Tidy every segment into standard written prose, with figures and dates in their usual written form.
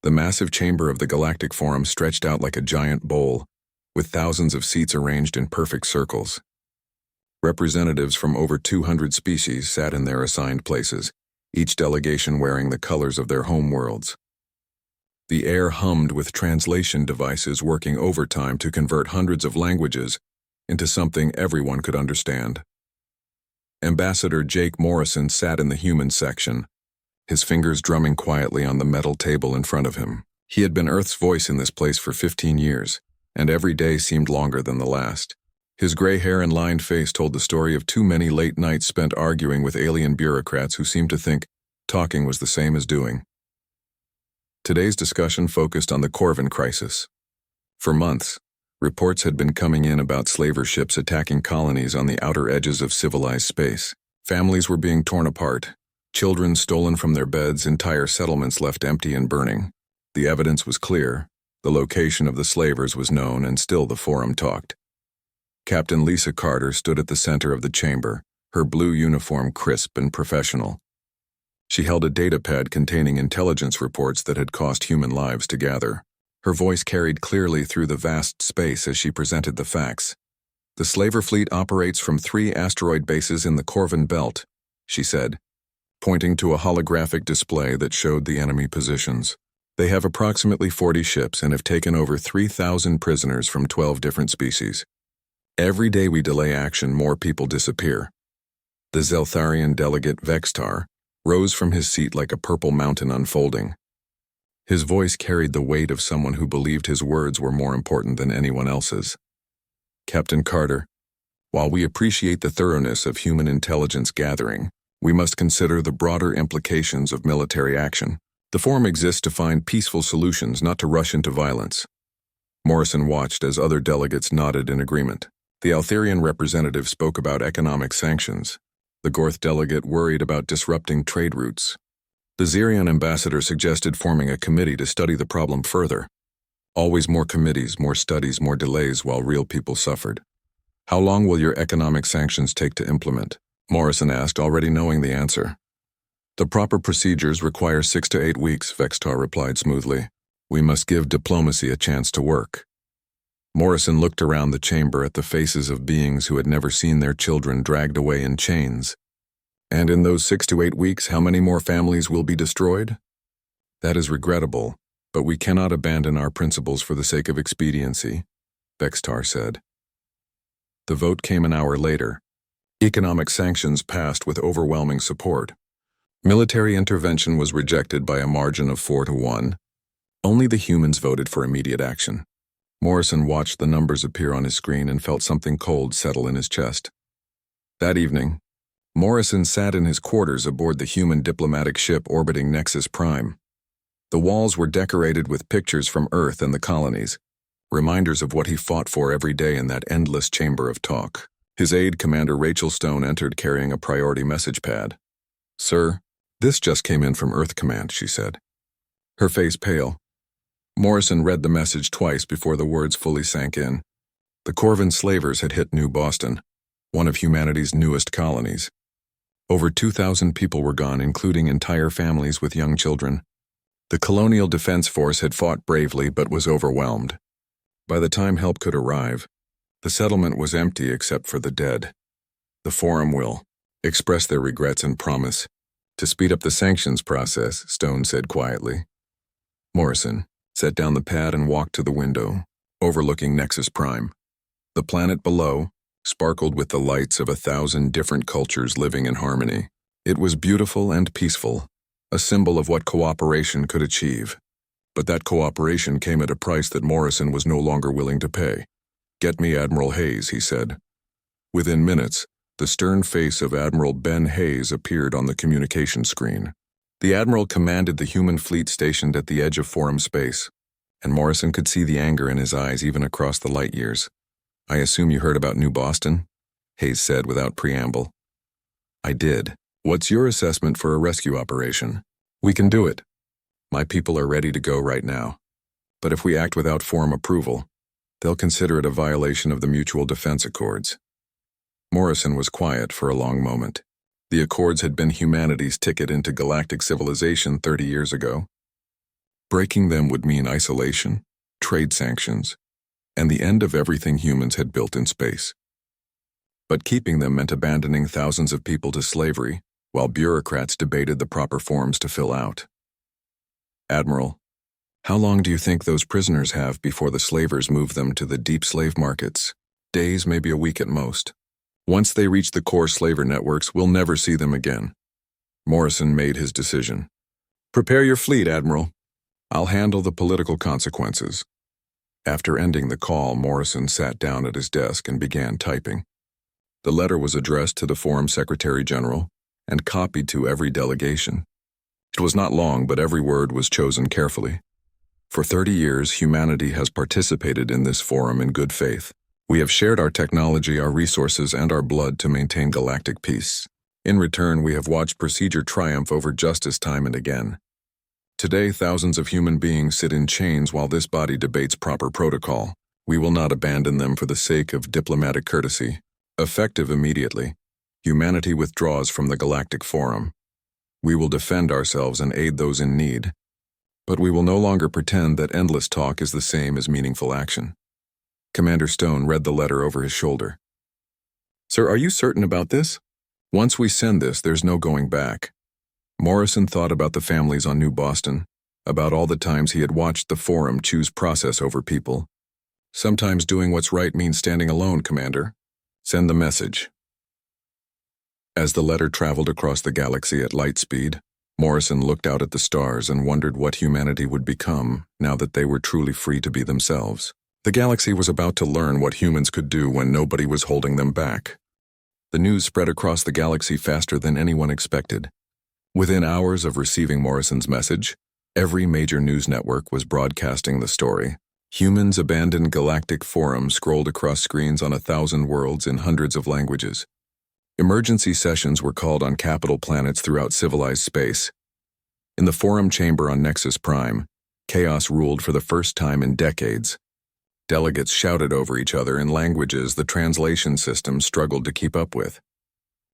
The massive chamber of the Galactic Forum stretched out like a giant bowl, with thousands of seats arranged in perfect circles. Representatives from over 200 species sat in their assigned places, each delegation wearing the colors of their home worlds. The air hummed with translation devices working overtime to convert hundreds of languages into something everyone could understand. Ambassador Jake Morrison sat in the human section, his fingers drumming quietly on the metal table in front of him. He had been Earth's voice in this place for 15 years, and every day seemed longer than the last. His gray hair and lined face told the story of too many late nights spent arguing with alien bureaucrats who seemed to think talking was the same as doing. Today's discussion focused on the Corvin crisis. For months, reports had been coming in about slaver ships attacking colonies on the outer edges of civilized space. Families were being torn apart, children stolen from their beds, entire settlements left empty and burning. The evidence was clear. The location of the slavers was known, and still the forum talked. Captain Lisa Carter stood at the center of the chamber, her blue uniform crisp and professional. She held a datapad containing intelligence reports that had cost human lives to gather. Her voice carried clearly through the vast space as she presented the facts. The slaver fleet operates from 3 asteroid bases in the Corvin Belt, she said, pointing to a holographic display that showed the enemy positions. They have approximately 40 ships and have taken over 3,000 prisoners from 12 different species. Every day we delay action, more people disappear. The Zeltharian delegate Vextar rose from his seat like a purple mountain unfolding. His voice carried the weight of someone who believed his words were more important than anyone else's. Captain Carter, while we appreciate the thoroughness of human intelligence gathering, we must consider the broader implications of military action. The forum exists to find peaceful solutions, not to rush into violence. Morrison watched as other delegates nodded in agreement. The Altherian representative spoke about economic sanctions. The Gorth delegate worried about disrupting trade routes. The Xerion ambassador suggested forming a committee to study the problem further. Always more committees, more studies, more delays while real people suffered. How long will your economic sanctions take to implement? Morrison asked, already knowing the answer. The proper procedures require 6 to 8 weeks, Vextar replied smoothly. We must give diplomacy a chance to work. Morrison looked around the chamber at the faces of beings who had never seen their children dragged away in chains. And in those 6 to 8 weeks, how many more families will be destroyed? That is regrettable, but we cannot abandon our principles for the sake of expediency, Vextar said. The vote came an hour later. Economic sanctions passed with overwhelming support. Military intervention was rejected by a margin of 4 to 1. Only the humans voted for immediate action. Morrison watched the numbers appear on his screen and felt something cold settle in his chest. That evening, Morrison sat in his quarters aboard the human diplomatic ship orbiting Nexus Prime. The walls were decorated with pictures from Earth and the colonies, reminders of what he fought for every day in that endless chamber of talk. His aide, Commander Rachel Stone, entered carrying a priority message pad. "Sir, this just came in from Earth Command," she said, her face pale. Morrison read the message twice before the words fully sank in. The Corvin slavers had hit New Boston, one of humanity's newest colonies. Over 2,000 people were gone, including entire families with young children. The Colonial Defense Force had fought bravely but was overwhelmed. By the time help could arrive, the settlement was empty except for the dead. The forum will express their regrets and promise to speed up the sanctions process, Stone said quietly. Morrison set down the pad and walked to the window, overlooking Nexus Prime. The planet below sparkled with the lights of 1,000 different cultures living in harmony. It was beautiful and peaceful, a symbol of what cooperation could achieve. But that cooperation came at a price that Morrison was no longer willing to pay. "Get me Admiral Hayes," he said. Within minutes, the stern face of Admiral Ben Hayes appeared on the communication screen. The Admiral commanded the human fleet stationed at the edge of forum space, and Morrison could see the anger in his eyes even across the light years. "I assume you heard about New Boston?" Hayes said without preamble. "I did. What's your assessment for a rescue operation?" "We can do it. My people are ready to go right now. But if we act without forum approval, they'll consider it a violation of the Mutual Defense Accords." Morrison was quiet for a long moment. The Accords had been humanity's ticket into galactic civilization 30 years ago. Breaking them would mean isolation, trade sanctions, and the end of everything humans had built in space. But keeping them meant abandoning thousands of people to slavery, while bureaucrats debated the proper forms to fill out. Admiral, how long do you think those prisoners have before the slavers move them to the deep slave markets? Days, maybe a week at most. Once they reach the core slaver networks, we'll never see them again. Morrison made his decision. Prepare your fleet, Admiral. I'll handle the political consequences. After ending the call, Morrison sat down at his desk and began typing. The letter was addressed to the Forum Secretary General and copied to every delegation. It was not long, but every word was chosen carefully. For 30 years, humanity has participated in this forum in good faith. We have shared our technology, our resources, and our blood to maintain galactic peace. In return, we have watched procedure triumph over justice time and again. Today, thousands of human beings sit in chains while this body debates proper protocol. We will not abandon them for the sake of diplomatic courtesy. Effective immediately, humanity withdraws from the Galactic Forum. We will defend ourselves and aid those in need. But we will no longer pretend that endless talk is the same as meaningful action. Commander Stone read the letter over his shoulder. Sir, are you certain about this? Once we send this, there's no going back. Morrison thought about the families on New Boston, about all the times he had watched the Forum choose process over people. Sometimes doing what's right means standing alone, Commander. Send the message. As the letter traveled across the galaxy at light speed, Morrison looked out at the stars and wondered what humanity would become now that they were truly free to be themselves. The galaxy was about to learn what humans could do when nobody was holding them back. The news spread across the galaxy faster than anyone expected. Within hours of receiving Morrison's message, every major news network was broadcasting the story. Humans abandoned Galactic Forum scrolled across screens on 1,000 worlds in hundreds of languages. Emergency sessions were called on capital planets throughout civilized space. In the Forum chamber on Nexus Prime, chaos ruled for the first time in decades. Delegates shouted over each other in languages the translation system struggled to keep up with.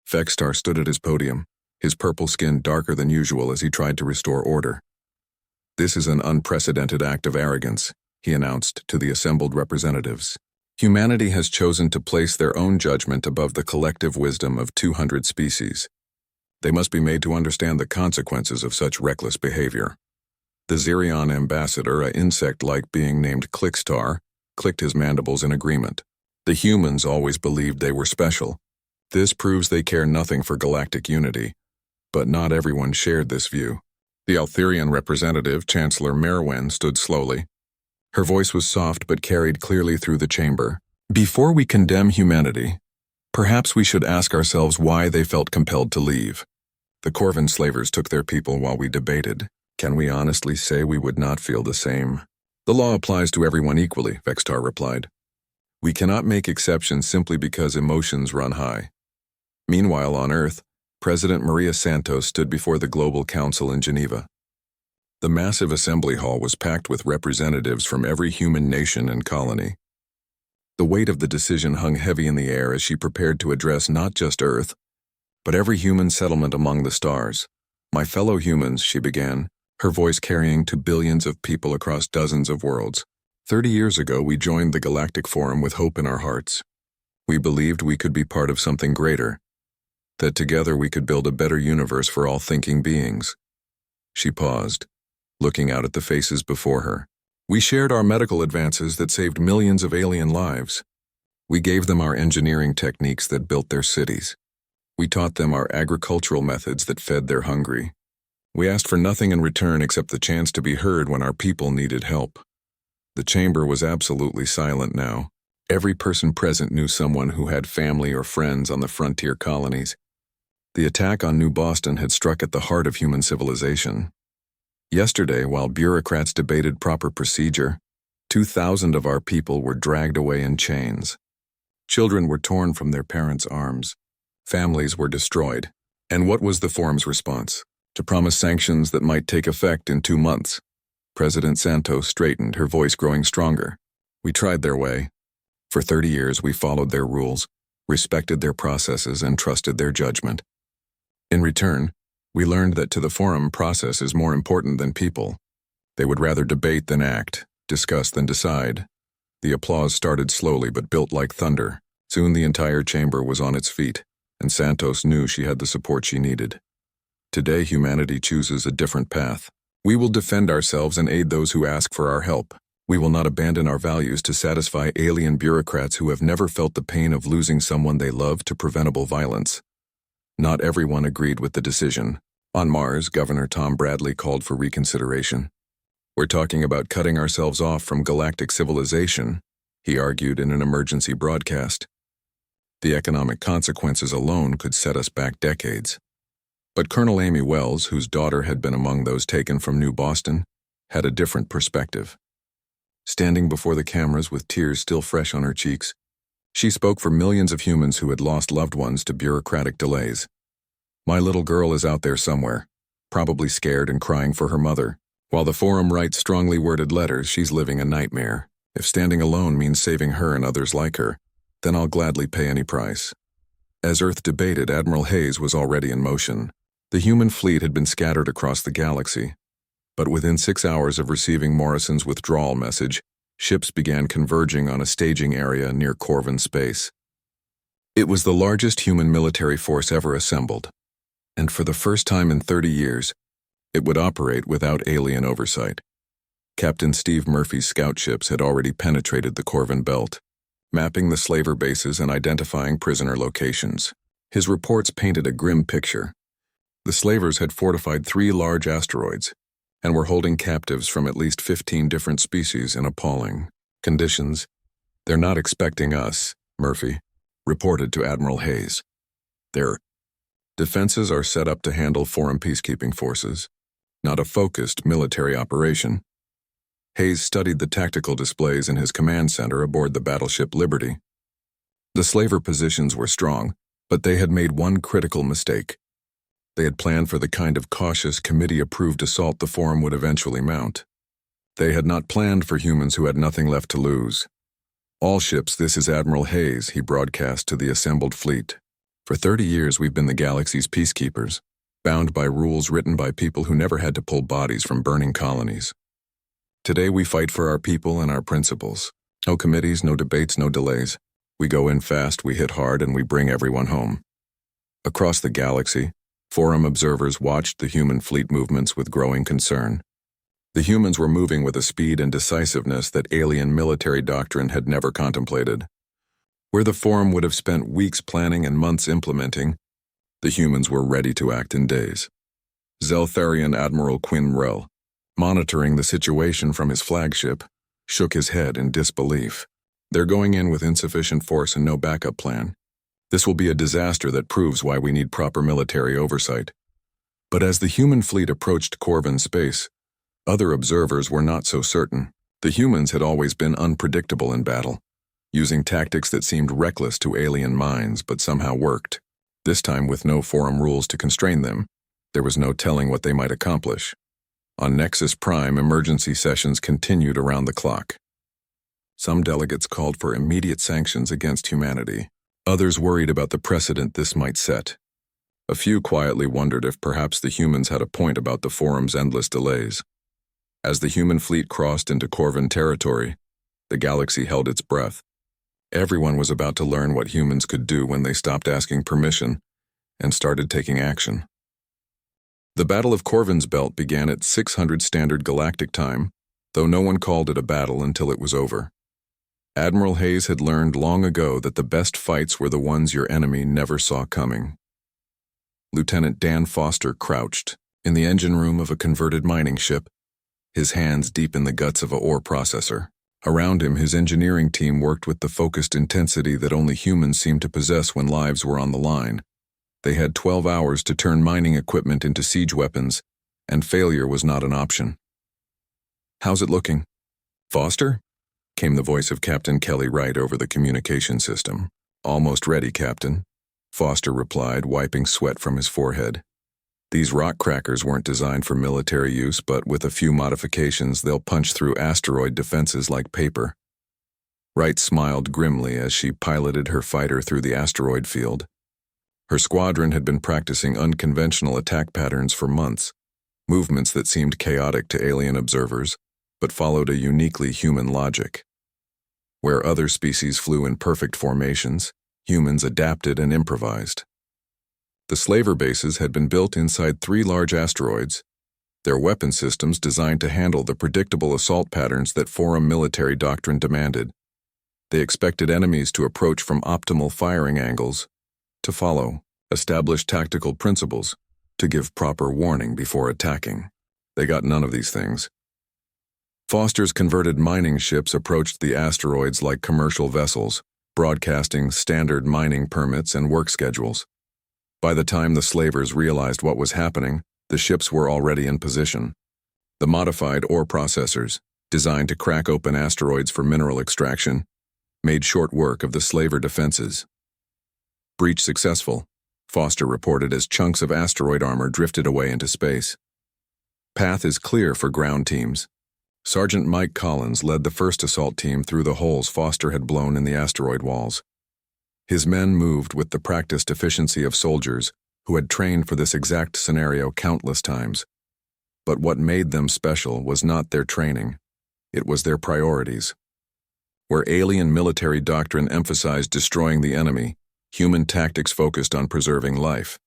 Vextar stood at his podium, his purple skin darker than usual as he tried to restore order. This is an unprecedented act of arrogance, he announced to the assembled representatives. Humanity has chosen to place their own judgment above the collective wisdom of 200 species. They must be made to understand the consequences of such reckless behavior. The Xerion ambassador, an insect-like being named Clickstar, clicked his mandibles in agreement. The humans always believed they were special. This proves they care nothing for galactic unity. But not everyone shared this view. The Altherian representative, Chancellor Merwin, stood slowly. Her voice was soft but carried clearly through the chamber. Before we condemn humanity, perhaps we should ask ourselves why they felt compelled to leave. The Corvin slavers took their people while we debated. Can we honestly say we would not feel the same? The law applies to everyone equally, Vextar replied. We cannot make exceptions simply because emotions run high. Meanwhile, on Earth, President Maria Santos stood before the Global Council in Geneva. The massive assembly hall was packed with representatives from every human nation and colony. The weight of the decision hung heavy in the air as she prepared to address not just Earth, but every human settlement among the stars. My fellow humans, she began, her voice carrying to billions of people across dozens of worlds. 30 years ago, we joined the Galactic Forum with hope in our hearts. We believed we could be part of something greater, that together we could build a better universe for all thinking beings. She paused, looking out at the faces before her. We shared our medical advances that saved millions of alien lives. We gave them our engineering techniques that built their cities. We taught them our agricultural methods that fed their hungry. We asked for nothing in return except the chance to be heard when our people needed help. The chamber was absolutely silent now. Every person present knew someone who had family or friends on the frontier colonies. The attack on New Boston had struck at the heart of human civilization. Yesterday, while bureaucrats debated proper procedure, 2,000 of our people were dragged away in chains. Children were torn from their parents' arms. Families were destroyed. And what was the Forum's response? To promise sanctions that might take effect in 2 months. President Santos straightened, her voice growing stronger. We tried their way. For 30 years, we followed their rules, respected their processes, and trusted their judgment. In return, we learned that to the Forum, process is more important than people. They would rather debate than act, discuss than decide. The applause started slowly but built like thunder. Soon the entire chamber was on its feet, and Santos knew she had the support she needed. Today humanity chooses a different path. We will defend ourselves and aid those who ask for our help. We will not abandon our values to satisfy alien bureaucrats who have never felt the pain of losing someone they love to preventable violence. Not everyone agreed with the decision. On Mars, Governor Tom Bradley called for reconsideration. "We're talking about cutting ourselves off from galactic civilization," he argued in an emergency broadcast. The economic consequences alone could set us back decades. But Colonel Amy Wells, whose daughter had been among those taken from New Boston, had a different perspective. Standing before the cameras with tears still fresh on her cheeks, she spoke for millions of humans who had lost loved ones to bureaucratic delays. "My little girl is out there somewhere, probably scared and crying for her mother. While the forum writes strongly worded letters, she's living a nightmare. If standing alone means saving her and others like her, then I'll gladly pay any price." As Earth debated, Admiral Hayes was already in motion. The human fleet had been scattered across the galaxy, but within 6 hours of receiving Morrison's withdrawal message, ships began converging on a staging area near Corvin Space. It was the largest human military force ever assembled, and for the first time in 30 years, it would operate without alien oversight. Captain Steve Murphy's scout ships had already penetrated the Corvin belt, mapping the slaver bases and identifying prisoner locations. His reports painted a grim picture. The slavers had fortified 3 large asteroids and were holding captives from at least 15 different species in appalling conditions. "They're not expecting us," Murphy reported to Admiral Hayes. "Their defenses are set up to handle foreign peacekeeping forces, not a focused military operation." Hayes studied the tactical displays in his command center aboard the battleship Liberty. The slaver positions were strong, but they had made one critical mistake. They had planned for the kind of cautious, committee-approved assault the forum would eventually mount. They had not planned for humans who had nothing left to lose. "All ships, this is Admiral Hayes," he broadcast to the assembled fleet. "For 30 years we've been the galaxy's peacekeepers, bound by rules written by people who never had to pull bodies from burning colonies. Today we fight for our people and our principles. No committees, no debates, no delays. We go in fast, we hit hard, and we bring everyone home." Across the galaxy, forum observers watched the human fleet movements with growing concern. The humans were moving with a speed and decisiveness that alien military doctrine had never contemplated. Where the forum would have spent weeks planning and months implementing, the humans were ready to act in days. Zeltharian Admiral Quinn Rell, monitoring the situation from his flagship, shook his head in disbelief. "They're going in with insufficient force and no backup plan. This will be a disaster that proves why we need proper military oversight." But as the human fleet approached Corvin Space, other observers were not so certain. The humans had always been unpredictable in battle, using tactics that seemed reckless to alien minds but somehow worked. This time, with no forum rules to constrain them, there was no telling what they might accomplish. On Nexus Prime, emergency sessions continued around the clock. Some delegates called for immediate sanctions against humanity. Others worried about the precedent this might set. A few quietly wondered if perhaps the humans had a point about the forum's endless delays. As the human fleet crossed into Corvin territory, the galaxy held its breath. Everyone was about to learn what humans could do when they stopped asking permission and started taking action. The Battle of Corvin's Belt began at 600 Standard Galactic Time, though no one called it a battle until it was over. Admiral Hayes had learned long ago that the best fights were the ones your enemy never saw coming. Lieutenant Dan Foster crouched in the engine room of a converted mining ship, his hands deep in the guts of a ore processor. Around him, his engineering team worked with the focused intensity that only humans seemed to possess when lives were on the line. They had 12 hours to turn mining equipment into siege weapons, and failure was not an option. "How's it looking?" "Foster?" came the voice of Captain Kelly Wright over the communication system. "Almost ready, Captain," Foster replied, wiping sweat from his forehead. "These rock crackers weren't designed for military use, but with a few modifications, they'll punch through asteroid defenses like paper." Wright smiled grimly as she piloted her fighter through the asteroid field. Her squadron had been practicing unconventional attack patterns for months, movements that seemed chaotic to alien observers, but followed a uniquely human logic. Where other species flew in perfect formations, humans adapted and improvised. The slaver bases had been built inside 3 large asteroids, their weapon systems designed to handle the predictable assault patterns that forum military doctrine demanded. They expected enemies to approach from optimal firing angles, to follow established tactical principles, to give proper warning before attacking. They got none of these things. Foster's converted mining ships approached the asteroids like commercial vessels, broadcasting standard mining permits and work schedules. By the time the slavers realized what was happening, the ships were already in position. The modified ore processors, designed to crack open asteroids for mineral extraction, made short work of the slaver defenses. Breach successful, Foster reported as chunks of asteroid armor drifted away into space. Path is clear for ground teams. Sergeant Mike Collins led the first assault team through the holes Foster had blown in the asteroid walls. His men moved with the practiced efficiency of soldiers who had trained for this exact scenario countless times. But what made them special was not their training. It was their priorities. Where alien military doctrine emphasized destroying the enemy, human tactics focused on preserving life.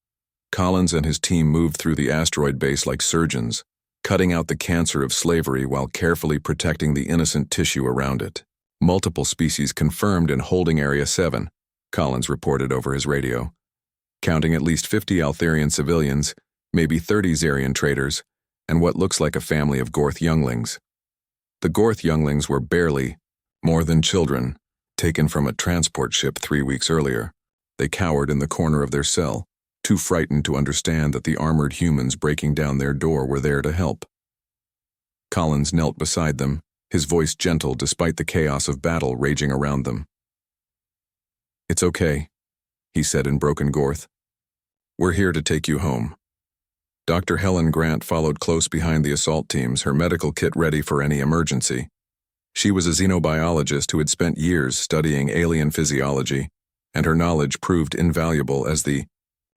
Collins and his team moved through the asteroid base like surgeons, cutting out the cancer of slavery while carefully protecting the innocent tissue around it. Multiple species confirmed in Holding Area 7, Collins reported over his radio, counting at least 50 Altharian civilians, maybe 30 Zarian traders, and what looks like a family of Gorth younglings. The Gorth younglings were barely more than children, taken from a transport ship 3 weeks earlier. They cowered in the corner of their cell, too frightened to understand that the armored humans breaking down their door were there to help. Collins knelt beside them, his voice gentle despite the chaos of battle raging around them. "It's okay," he said in broken Gorth. "We're here to take you home." Dr. Helen Grant followed close behind the assault teams, her medical kit ready for any emergency. She was a xenobiologist who had spent years studying alien physiology, and her knowledge proved invaluable as the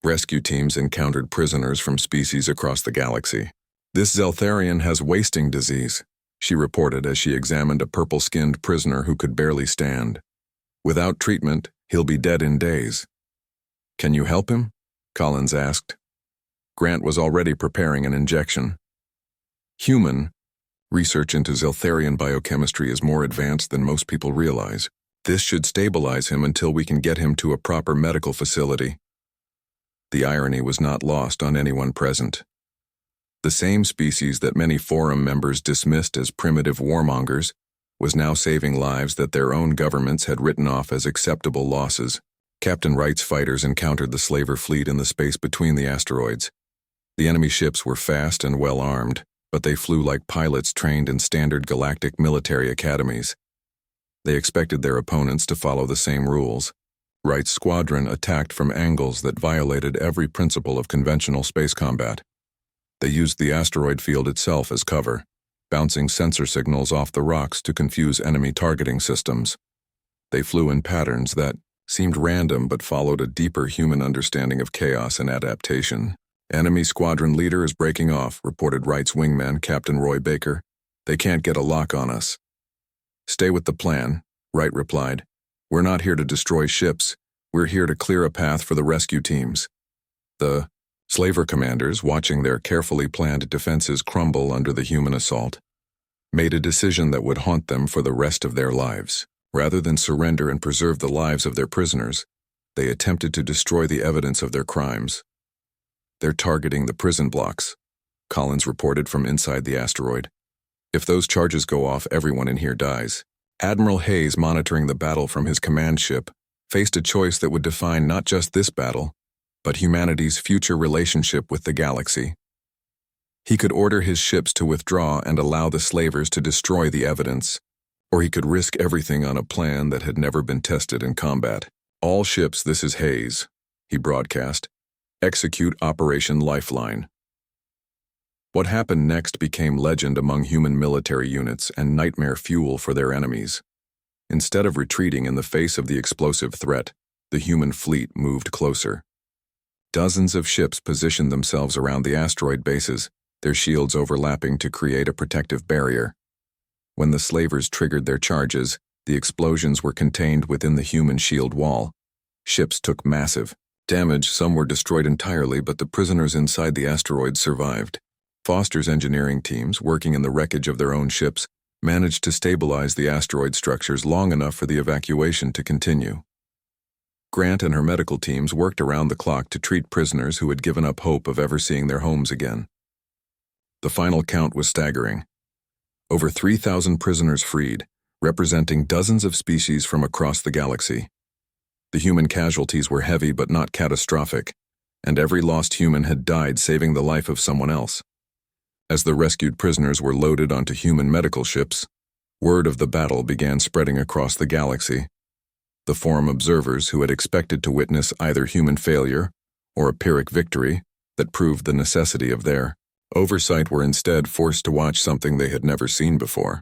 rescue teams encountered prisoners from species across the galaxy. "This Zeltharian has wasting disease," she reported as she examined a purple-skinned prisoner who could barely stand. "Without treatment, he'll be dead in days." "Can you help him?" Collins asked. Grant was already preparing an injection. "Human research into Zeltharian biochemistry is more advanced than most people realize. This should stabilize him until we can get him to a proper medical facility." The irony was not lost on anyone present. The same species that many forum members dismissed as primitive warmongers was now saving lives that their own governments had written off as acceptable losses. Captain Wright's fighters encountered the slaver fleet in the space between the asteroids. The enemy ships were fast and well armed, but they flew like pilots trained in standard galactic military academies. They expected their opponents to follow the same rules. Wright's squadron attacked from angles that violated every principle of conventional space combat. They used the asteroid field itself as cover, bouncing sensor signals off the rocks to confuse enemy targeting systems. They flew in patterns that seemed random but followed a deeper human understanding of chaos and adaptation. "Enemy squadron leader is breaking off," reported Wright's wingman, Captain Roy Baker. "They can't get a lock on us." "Stay with the plan," Wright replied. "We're not here to destroy ships. We're here to clear a path for the rescue teams." The slaver commanders, watching their carefully planned defenses crumble under the human assault, made a decision that would haunt them for the rest of their lives. Rather than surrender and preserve the lives of their prisoners, they attempted to destroy the evidence of their crimes. "They're targeting the prison blocks," Collins reported from inside the asteroid. "If those charges go off, everyone in here dies." Admiral Hayes, monitoring the battle from his command ship, faced a choice that would define not just this battle, but humanity's future relationship with the galaxy. He could order his ships to withdraw and allow the slavers to destroy the evidence, or he could risk everything on a plan that had never been tested in combat. "All ships, this is Hayes," he broadcast. "Execute Operation Lifeline." What happened next became legend among human military units and nightmare fuel for their enemies. Instead of retreating in the face of the explosive threat, the human fleet moved closer. Dozens of ships positioned themselves around the asteroid bases, their shields overlapping to create a protective barrier. When the slavers triggered their charges, the explosions were contained within the human shield wall. Ships took massive damage, some were destroyed entirely, but the prisoners inside the asteroid survived. Foster's engineering teams, working in the wreckage of their own ships, managed to stabilize the asteroid structures long enough for the evacuation to continue. Grant and her medical teams worked around the clock to treat prisoners who had given up hope of ever seeing their homes again. The final count was staggering. Over 3,000 prisoners freed, representing dozens of species from across the galaxy. The human casualties were heavy but not catastrophic, and every lost human had died saving the life of someone else. As the rescued prisoners were loaded onto human medical ships, word of the battle began spreading across the galaxy. The Forum observers, who had expected to witness either human failure or a Pyrrhic victory that proved the necessity of their oversight, were instead forced to watch something they had never seen before.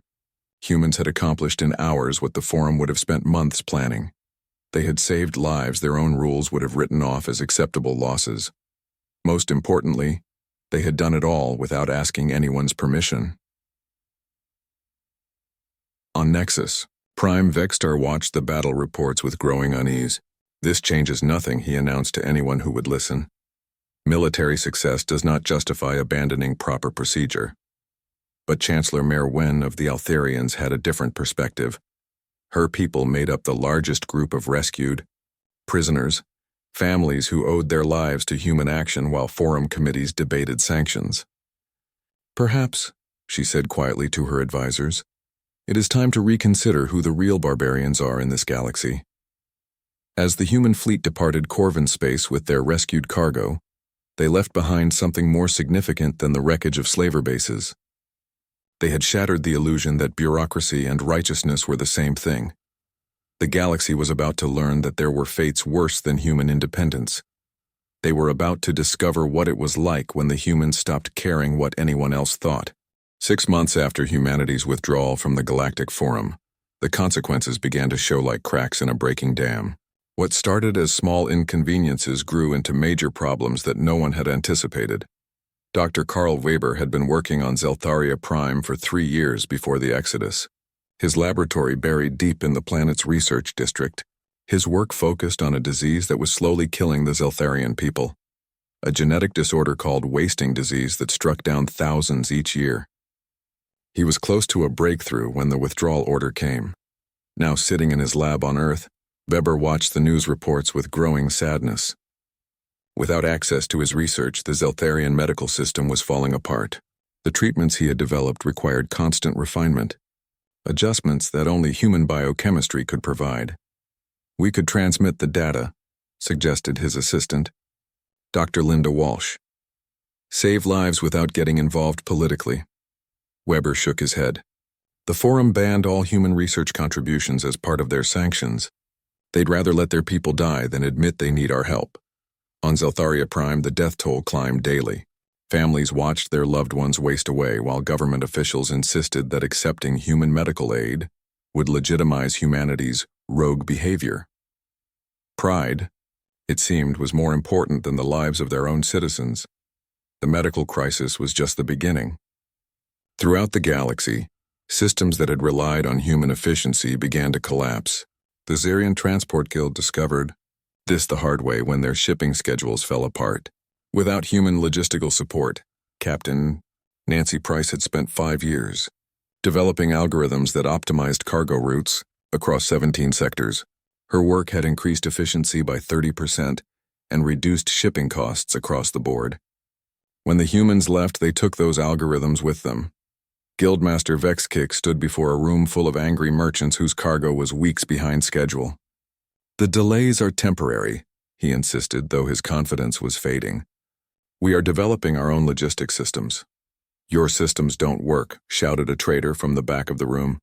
Humans had accomplished in hours what the Forum would have spent months planning. They had saved lives their own rules would have written off as acceptable losses. Most importantly, they had done it all without asking anyone's permission. On Nexus, Prime Vextar watched the battle reports with growing unease. "This changes nothing," he announced to anyone who would listen. "Military success does not justify abandoning proper procedure." But Chancellor Mayor Wen of the Altharians had a different perspective. Her people made up the largest group of rescued prisoners, families who owed their lives to human action while Forum committees debated sanctions. "Perhaps," she said quietly to her advisors, "it is time to reconsider who the real barbarians are in this galaxy." As the human fleet departed Corvin space with their rescued cargo, they left behind something more significant than the wreckage of slaver bases. They had shattered the illusion that bureaucracy and righteousness were the same thing. The galaxy was about to learn that there were fates worse than human independence. They were about to discover what it was like when the humans stopped caring what anyone else thought. 6 months after humanity's withdrawal from the Galactic Forum, the consequences began to show like cracks in a breaking dam. What started as small inconveniences grew into major problems that no one had anticipated. Dr. Carl Weber had been working on Zeltharia Prime for 3 years before the Exodus. His laboratory buried deep in the planet's research district. His work focused on a disease that was slowly killing the Zeltharian people. A genetic disorder called wasting disease that struck down thousands each year. He was close to a breakthrough when the withdrawal order came. Now sitting in his lab on Earth, Weber watched the news reports with growing sadness. Without access to his research, the Zeltharian medical system was falling apart. The treatments he had developed required constant refinement, adjustments that only human biochemistry could provide. "We could transmit the data," suggested his assistant, Dr. Linda Walsh. "Save lives without getting involved politically." Weber shook his head. The Forum banned all human research contributions as part of their sanctions. They'd rather let their people die than admit they need our help. On Zeltharia Prime, the death toll climbed daily. Families watched their loved ones waste away while government officials insisted that accepting human medical aid would legitimize humanity's rogue behavior. Pride, it seemed, was more important than the lives of their own citizens. The medical crisis was just the beginning. Throughout the galaxy, systems that had relied on human efficiency began to collapse. The Zarian Transport Guild discovered this the hard way when their shipping schedules fell apart. Without human logistical support, Captain Nancy Price had spent 5 years developing algorithms that optimized cargo routes across 17 sectors. Her work had increased efficiency by 30% and reduced shipping costs across the board. When the humans left, they took those algorithms with them. Guildmaster Vexkick stood before a room full of angry merchants whose cargo was weeks behind schedule. "The delays are temporary," he insisted, though his confidence was fading. "We are developing our own logistics systems." "Your systems don't work," shouted a trader from the back of the room.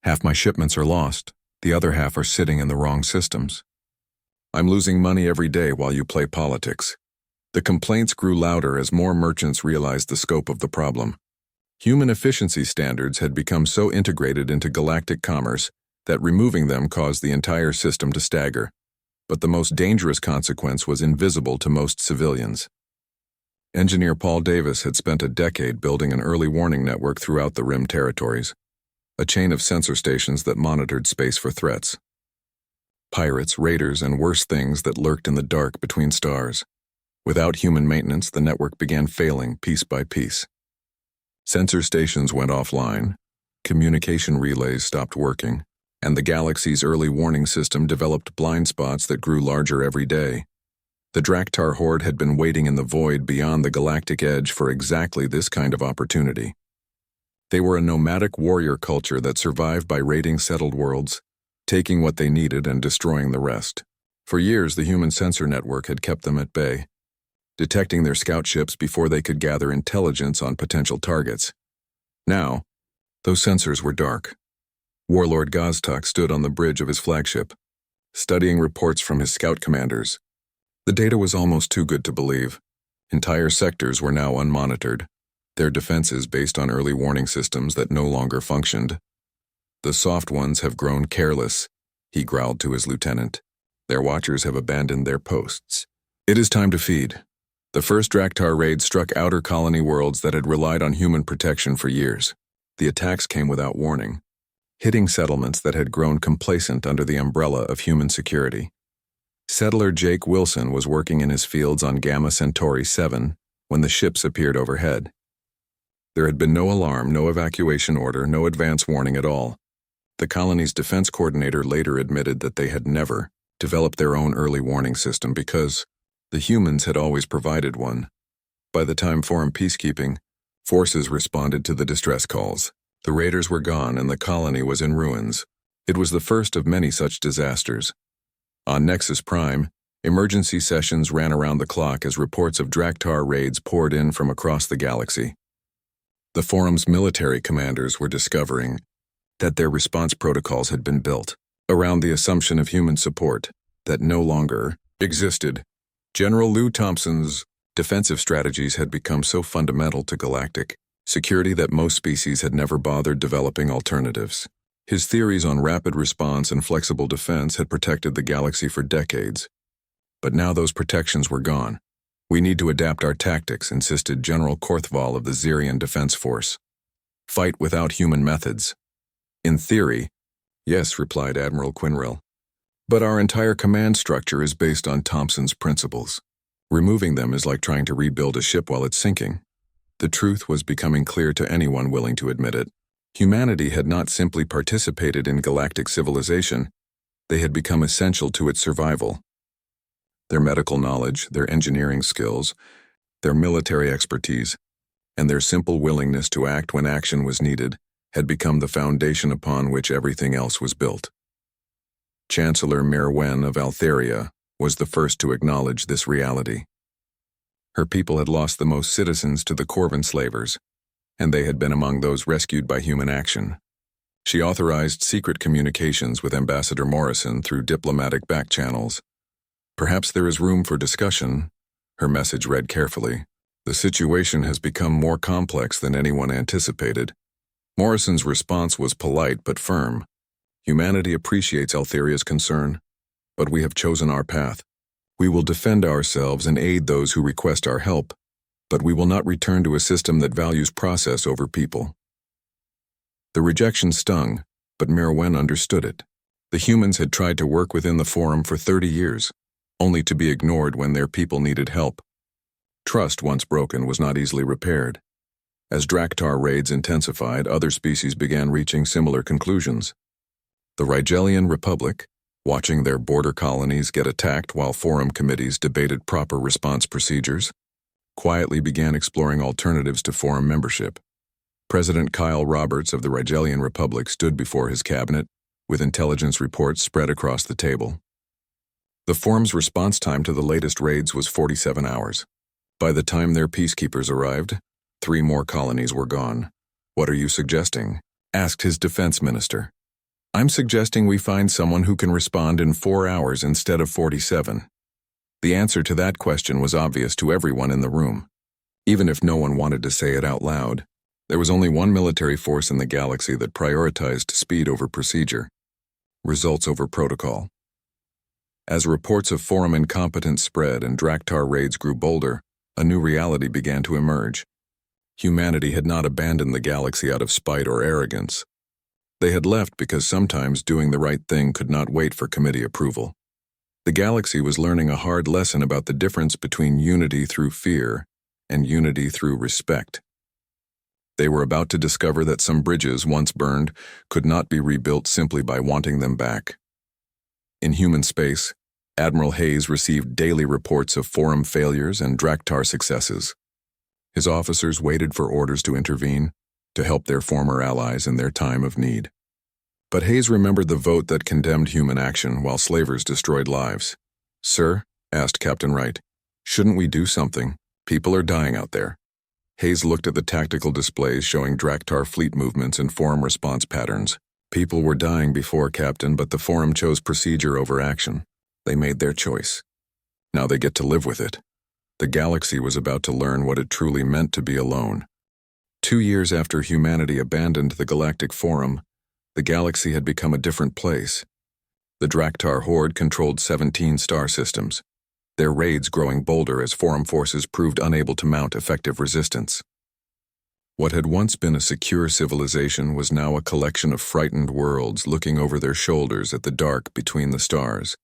"Half my shipments are lost. The other half are sitting in the wrong systems. I'm losing money every day while you play politics." The complaints grew louder as more merchants realized the scope of the problem. Human efficiency standards had become so integrated into galactic commerce that removing them caused the entire system to stagger. But the most dangerous consequence was invisible to most civilians. Engineer Paul Davis had spent a decade building an early warning network throughout the Rim territories, a chain of sensor stations that monitored space for threats. Pirates, raiders, and worse things that lurked in the dark between stars. Without human maintenance, the network began failing piece by piece. Sensor stations went offline, communication relays stopped working, and the galaxy's early warning system developed blind spots that grew larger every day. The Draktar horde had been waiting in the void beyond the galactic edge for exactly this kind of opportunity. They were a nomadic warrior culture that survived by raiding settled worlds, taking what they needed and destroying the rest. For years, the human sensor network had kept them at bay, detecting their scout ships before they could gather intelligence on potential targets. Now, those sensors were dark. Warlord Gaztak stood on the bridge of his flagship, studying reports from his scout commanders. The data was almost too good to believe. Entire sectors were now unmonitored, their defenses based on early warning systems that no longer functioned. The soft ones have grown careless, he growled to his lieutenant. Their watchers have abandoned their posts. It is time to feed. The first Draktar raid struck outer colony worlds that had relied on human protection for years. The attacks came without warning, hitting settlements that had grown complacent under the umbrella of human security. Settler Jake Wilson was working in his fields on Gamma Centauri 7 when the ships appeared overhead. There had been no alarm, no evacuation order, no advance warning at all. The colony's defense coordinator later admitted that they had never developed their own early warning system because the humans had always provided one. By the time Forum peacekeeping forces responded to the distress calls, the raiders were gone and the colony was in ruins. It was the first of many such disasters. On Nexus Prime, emergency sessions ran around the clock as reports of Draktar raids poured in from across the galaxy. The Forum's military commanders were discovering that their response protocols had been built around the assumption of human support that no longer existed. General Lou Thompson's defensive strategies had become so fundamental to galactic security that most species had never bothered developing alternatives. His theories on rapid response and flexible defense had protected the galaxy for decades. But now those protections were gone. We need to adapt our tactics, insisted General Korthval of the Xerian Defense Force. Fight without human methods. In theory, yes, replied Admiral Quinrell. But our entire command structure is based on Thompson's principles. Removing them is like trying to rebuild a ship while it's sinking. The truth was becoming clear to anyone willing to admit it. Humanity had not simply participated in galactic civilization, they had become essential to its survival. Their medical knowledge, their engineering skills, their military expertise, and their simple willingness to act when action was needed had become the foundation upon which everything else was built. Chancellor Merwen of Altheria was the first to acknowledge this reality. Her people had lost the most citizens to the Corvin slavers, and they had been among those rescued by human action. She authorized secret communications with Ambassador Morrison through diplomatic back channels. Perhaps there is room for discussion, her message read carefully. The situation has become more complex than anyone anticipated. Morrison's response was polite but firm. Humanity appreciates Altheria's concern, but we have chosen our path. We will defend ourselves and aid those who request our help, but we will not return to a system that values process over people. The rejection stung, but Merwen understood it. The humans had tried to work within the Forum for 30 years, only to be ignored when their people needed help. Trust, once broken, was not easily repaired. As Draktar raids intensified, other species began reaching similar conclusions. The Rigelian Republic, watching their border colonies get attacked while Forum committees debated proper response procedures, quietly began exploring alternatives to Forum membership. President Kyle Roberts of the Rigelian Republic stood before his cabinet, with intelligence reports spread across the table. The Forum's response time to the latest raids was 47 hours. By the time their peacekeepers arrived, 3 more colonies were gone. What are you suggesting? Asked his defense minister. I'm suggesting we find someone who can respond in 4 hours instead of 47. The answer to that question was obvious to everyone in the room. Even if no one wanted to say it out loud, there was only one military force in the galaxy that prioritized speed over procedure, results over protocol. As reports of Forum incompetence spread and Draktar raids grew bolder, A new reality began to emerge. Humanity had not abandoned the galaxy out of spite or arrogance. They had left because sometimes doing the right thing could not wait for committee approval. The galaxy was learning a hard lesson about the difference between unity through fear and unity through respect. They were about to discover that some bridges, once burned, could not be rebuilt simply by wanting them back. In human space, Admiral Hayes received daily reports of Forum failures and Draktar successes. His officers waited for orders to intervene, to help their former allies in their time of need. But Hayes remembered the vote that condemned human action while slavers destroyed lives. "Sir," asked Captain Wright, "shouldn't we do something? People are dying out there." Hayes looked at the tactical displays showing Draktar fleet movements and Forum response patterns. "People were dying before, Captain, but the Forum chose procedure over action. They made their choice. Now they get to live with it." The galaxy was about to learn what it truly meant to be alone. 2 years after humanity abandoned the Galactic Forum, the galaxy had become a different place. The Draktar Horde controlled 17 star systems, their raids growing bolder as Forum forces proved unable to mount effective resistance. What had once been a secure civilization was now a collection of frightened worlds looking over their shoulders at the dark between the stars.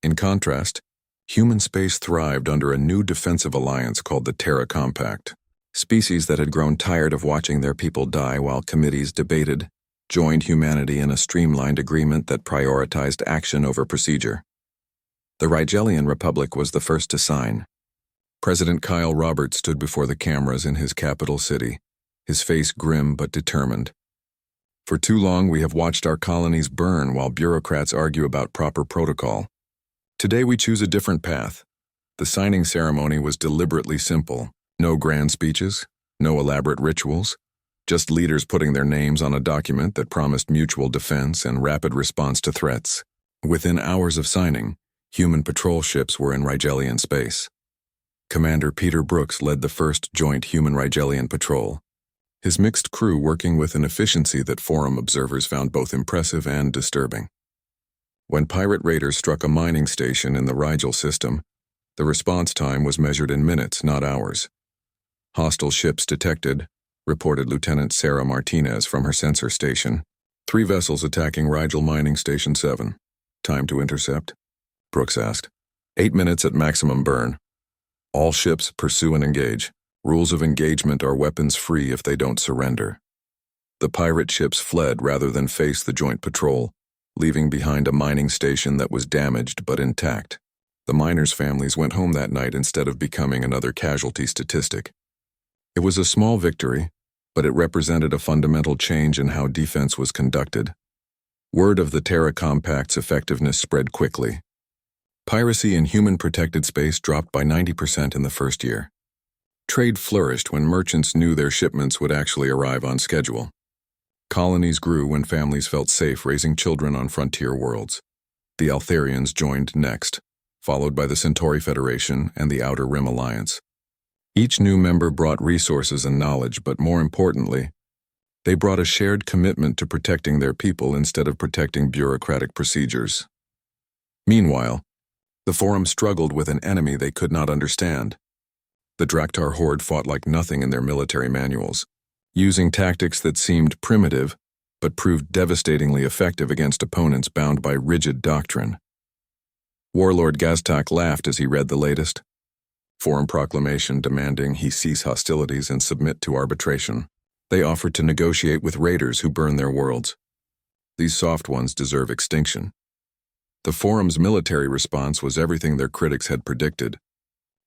In contrast, human space thrived under a new defensive alliance called the Terra Compact. Species that had grown tired of watching their people die while committees debated joined humanity in a streamlined agreement that prioritized action over procedure. The Rigelian Republic was the first to sign. President Kyle Roberts stood before the cameras in his capital city, his face grim but determined. "For too long we have watched our colonies burn while bureaucrats argue about proper protocol. Today we choose a different path." The signing ceremony was deliberately simple. No grand speeches, no elaborate rituals, just leaders putting their names on a document that promised mutual defense and rapid response to threats. Within hours of signing, human patrol ships were in Rigelian space. Commander Peter Brooks led the first joint human Rigelian patrol, his mixed crew working with an efficiency that Forum observers found both impressive and disturbing. When pirate raiders struck a mining station in the Rigel system, the response time was measured in minutes, not hours. "Hostile ships detected," reported Lieutenant Sarah Martinez from her sensor station. "3 vessels attacking Rigel Mining Station 7. Time to intercept?" Brooks asked. 8 minutes at maximum burn. All ships pursue and engage. Rules of engagement are weapons free if they don't surrender." The pirate ships fled rather than face the joint patrol, leaving behind a mining station that was damaged but intact. The miners' families went home that night instead of becoming another casualty statistic. It was a small victory, but it represented a fundamental change in how defense was conducted. Word of the Terra Compact's effectiveness spread quickly. Piracy in human-protected space dropped by 90% in the first year. Trade flourished when merchants knew their shipments would actually arrive on schedule. Colonies grew when families felt safe raising children on frontier worlds. The Altharians joined next, followed by the Centauri Federation and the Outer Rim Alliance. Each new member brought resources and knowledge, but more importantly, they brought a shared commitment to protecting their people instead of protecting bureaucratic procedures. Meanwhile, the Forum struggled with an enemy they could not understand. The Draktar Horde fought like nothing in their military manuals, using tactics that seemed primitive but proved devastatingly effective against opponents bound by rigid doctrine. Warlord Gaztak laughed as he read the latest Forum proclamation demanding he cease hostilities and submit to arbitration. They offered to negotiate with raiders who burn their worlds. These soft ones deserve extinction. The Forum's military response was everything their critics had predicted.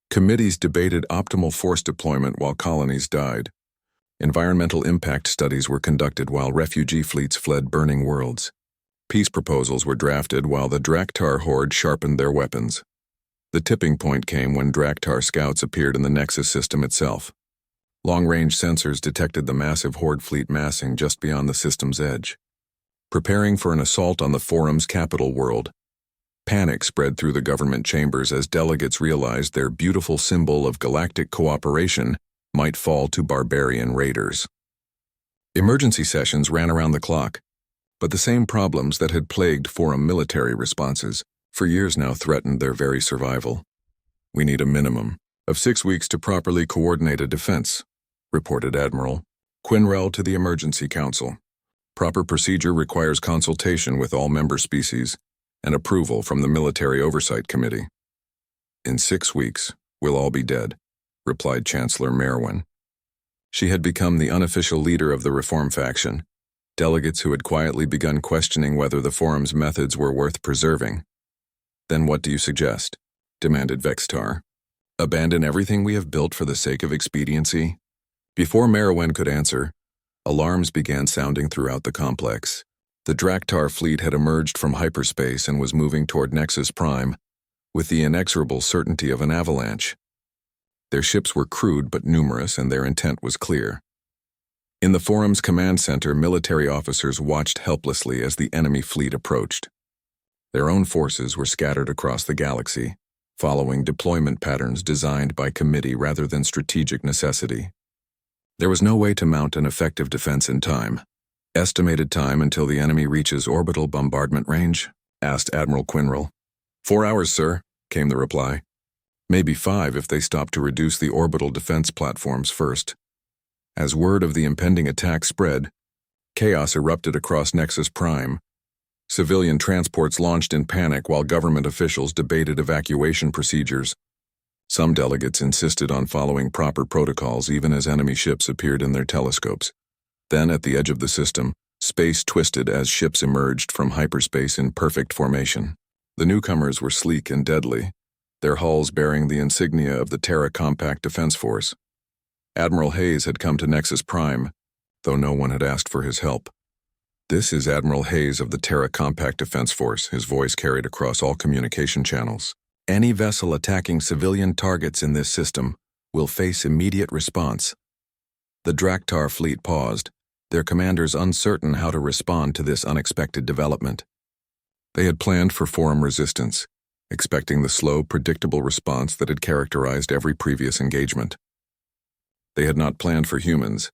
Committees debated optimal force deployment while colonies died. Environmental impact studies were conducted while refugee fleets fled burning worlds. Peace proposals were drafted while the Draktar Horde sharpened their weapons. The tipping point came when Draktar scouts appeared in the Nexus system itself. Long-range sensors detected the massive Horde fleet massing just beyond the system's edge. Preparing for an assault on the Forum's capital world, panic spread through the government chambers as delegates realized their beautiful symbol of galactic cooperation might fall to barbarian raiders. Emergency sessions ran around the clock, but the same problems that had plagued Forum military responses for years now threatened their very survival. "We need a minimum," of 6 weeks to properly coordinate a defense, reported Admiral Quinrell to the Emergency Council. Proper procedure requires consultation with all member species and approval from the Military Oversight Committee. In 6 weeks, we'll all be dead, replied Chancellor Merwin. She had become the unofficial leader of the Reform faction, delegates who had quietly begun questioning whether the Forum's methods were worth preserving. Then what do you suggest? Demanded Vextar. Abandon everything we have built for the sake of expediency? Before Merwin could answer, alarms began sounding throughout the complex. The Draktar fleet had emerged from hyperspace and was moving toward Nexus Prime, with the inexorable certainty of an avalanche. Their ships were crude but numerous, and their intent was clear. In the Forum's command center, military officers watched helplessly as the enemy fleet approached. Their own forces were scattered across the galaxy, following deployment patterns designed by committee rather than strategic necessity. There was no way to mount an effective defense in time. Estimated time until the enemy reaches orbital bombardment range? Asked Admiral Quinrell. 4 hours, sir, came the reply. Maybe 5 if they stop to reduce the orbital defense platforms first. As word of the impending attack spread, chaos erupted across Nexus Prime. Civilian transports launched in panic while government officials debated evacuation procedures. Some delegates insisted on following proper protocols even as enemy ships appeared in their telescopes. Then, at the edge of the system, space twisted as ships emerged from hyperspace in perfect formation. The newcomers were sleek and deadly, their hulls bearing the insignia of the Terra Compact Defense Force. Admiral Hayes had come to Nexus Prime, though no one had asked for his help. This is Admiral Hayes of the Terra Compact Defense Force, his voice carried across all communication channels. Any vessel attacking civilian targets in this system will face immediate response. The Draktar fleet paused, their commanders uncertain how to respond to this unexpected development. They had planned for Forum resistance, expecting the slow, predictable response that had characterized every previous engagement. They had not planned for humans.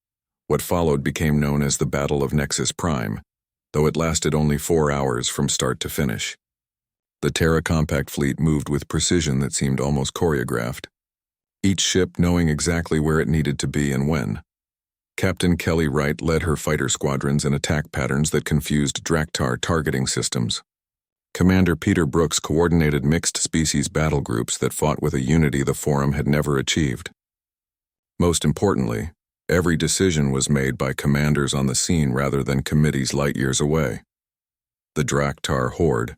What followed became known as the Battle of Nexus Prime, though it lasted only 4 hours from start to finish. The Terra Compact fleet moved with precision that seemed almost choreographed, each ship knowing exactly where it needed to be and when. Captain Kelly Wright led her fighter squadrons in attack patterns that confused Draktar targeting systems. Commander Peter Brooks coordinated mixed-species battle groups that fought with a unity the Forum had never achieved. Most importantly, every decision was made by commanders on the scene rather than committees light years away. The Draktar horde,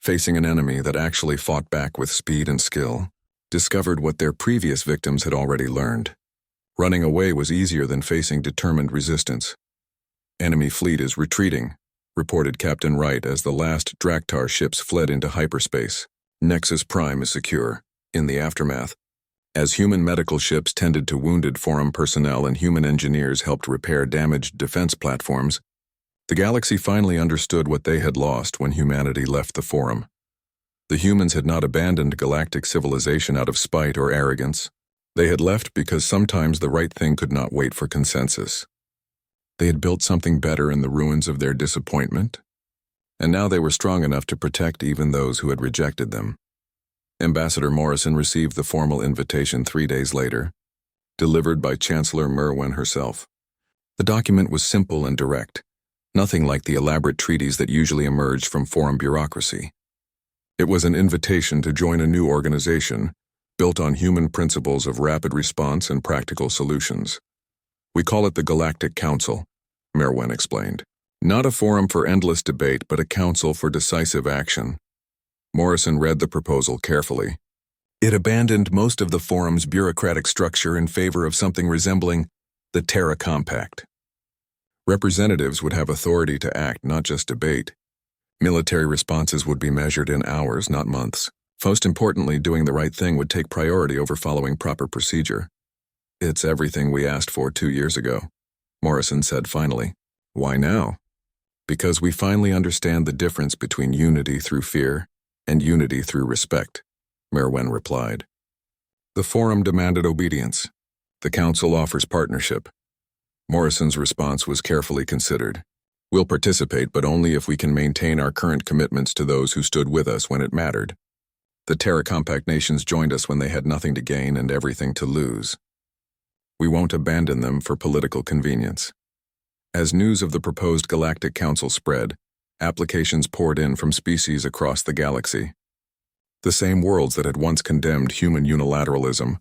facing an enemy that actually fought back with speed and skill, discovered what their previous victims had already learned. Running away was easier than facing determined resistance. Enemy fleet is retreating, reported Captain Wright as the last Draktar ships fled into hyperspace. Nexus Prime is secure. In the aftermath, as human medical ships tended to wounded Forum personnel and human engineers helped repair damaged defense platforms, the galaxy finally understood what they had lost when humanity left the Forum. The humans had not abandoned galactic civilization out of spite or arrogance. They had left because sometimes the right thing could not wait for consensus. They had built something better in the ruins of their disappointment, and now they were strong enough to protect even those who had rejected them. Ambassador Morrison received the formal invitation 3 days later, delivered by Chancellor Merwin herself. The document was simple and direct, nothing like the elaborate treaties that usually emerged from Forum bureaucracy. It was an invitation to join a new organization, built on human principles of rapid response and practical solutions. We call it the Galactic Council, Merwin explained. Not a forum for endless debate, but a council for decisive action. Morrison read the proposal carefully. It abandoned most of the Forum's bureaucratic structure in favor of something resembling the Terra Compact. Representatives would have authority to act, not just debate. Military responses would be measured in hours, not months. Most importantly, doing the right thing would take priority over following proper procedure. It's everything we asked for 2 years ago, Morrison said finally. Why now? Because we finally understand the difference between unity through fear and unity through respect, Merwin replied. The Forum demanded obedience. The Council offers partnership. Morrison's response was carefully considered. We'll participate, but only if we can maintain our current commitments to those who stood with us when it mattered. The Terra Compact nations joined us when they had nothing to gain and everything to lose. We won't abandon them for political convenience. As news of the proposed Galactic Council spread, applications poured in from species across the galaxy. The same worlds that had once condemned human unilateralism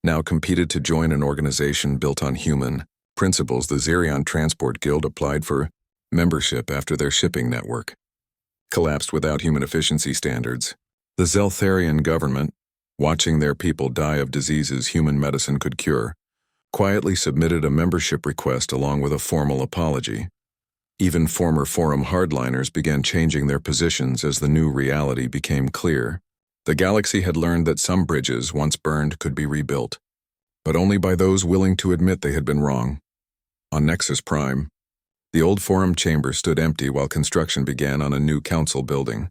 now competed to join an organization built on human principles. The Xerion Transport Guild applied for membership after their shipping network collapsed without human efficiency standards. The Zeltharian government, watching their people die of diseases human medicine could cure, quietly submitted a membership request along with a formal apology. Even former Forum hardliners began changing their positions as the new reality became clear. The galaxy had learned that some bridges, once burned, could be rebuilt, but only by those willing to admit they had been wrong. On Nexus Prime, the old Forum chamber stood empty while construction began on a new council building.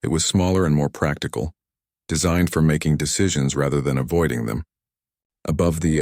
It was smaller and more practical, designed for making decisions rather than avoiding them. Above the